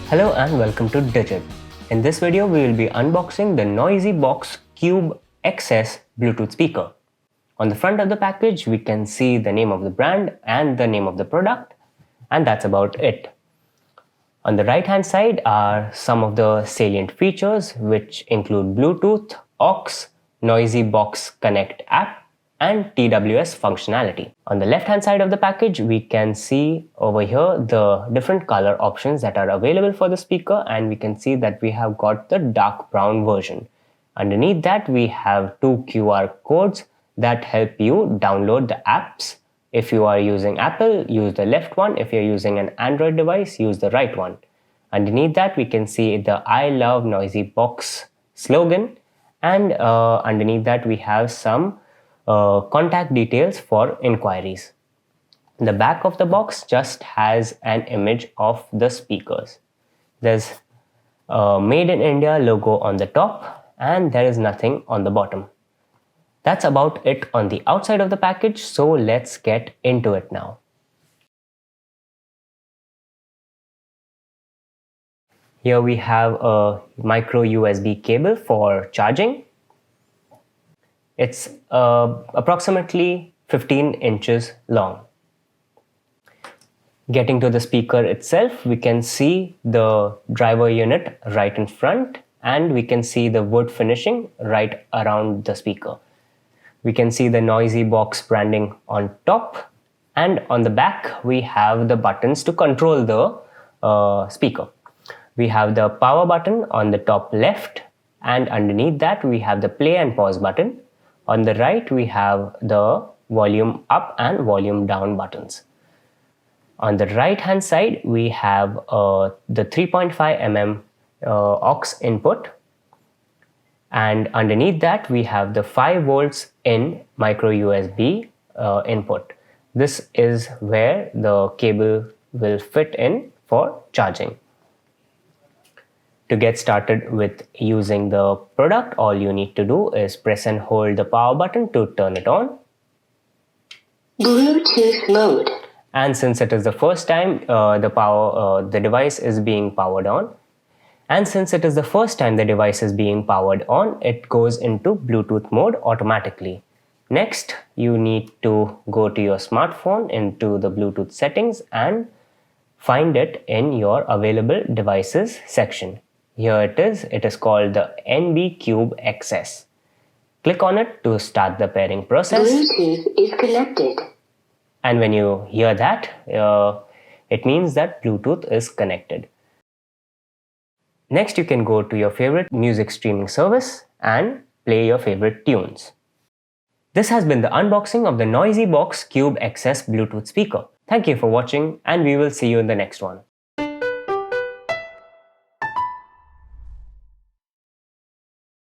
Hello and welcome to Digit. In this video, we will be unboxing the Noizzybox Cube XS Bluetooth speaker. On the front of the package, we can see the name of the brand and the name of the product, and that's about it. On the right hand side are some of the salient features, which include Bluetooth, aux, Noizzybox Connect app, and TWS functionality. On the left hand side of the package, we can see over here the different color options that are available for the speaker, and we can see that we have got the dark brown version. Underneath that, we have two QR codes that help you download the apps. If you are using Apple, use the left one. If you're using an Android device, use the right one. Underneath that, we can see the I love Noizzybox slogan, and underneath that we have some contact details for inquiries. The back of the box just has an image of the speakers. There's a Made in India logo on the top, and there is nothing on the bottom. That's about it on the outside of the package, so let's get into it now. Here we have a micro USB cable for charging. It's approximately 15 inches long. Getting to the speaker itself, we can see the driver unit right in front, and we can see the wood finishing right around the speaker. We can see the Noizzybox branding on top, and on the back we have the buttons to control the speaker. We have the power button on the top left, and underneath that we have the play and pause button. On the right, we have the volume up and volume down buttons. On the right hand side, we have the 3.5 mm aux input. And underneath that, we have the 5 volts in micro USB input. This is where the cable will fit in for charging. To get started with using the product, all you need to do is press and hold the power button to turn it on. Bluetooth mode. And since it is the first time the device is being powered on, it goes into Bluetooth mode automatically. Next, you need to go to your smartphone into the Bluetooth settings and find it in your available devices section. Here it is called the NdFeB XS. Click on it to start the pairing process. Bluetooth is connected. And when you hear that, it means that Bluetooth is connected. Next, you can go to your favorite music streaming service and play your favorite tunes. This has been the unboxing of the Noizzybox Cube XS Bluetooth speaker. Thank you for watching, and we will see you in the next one.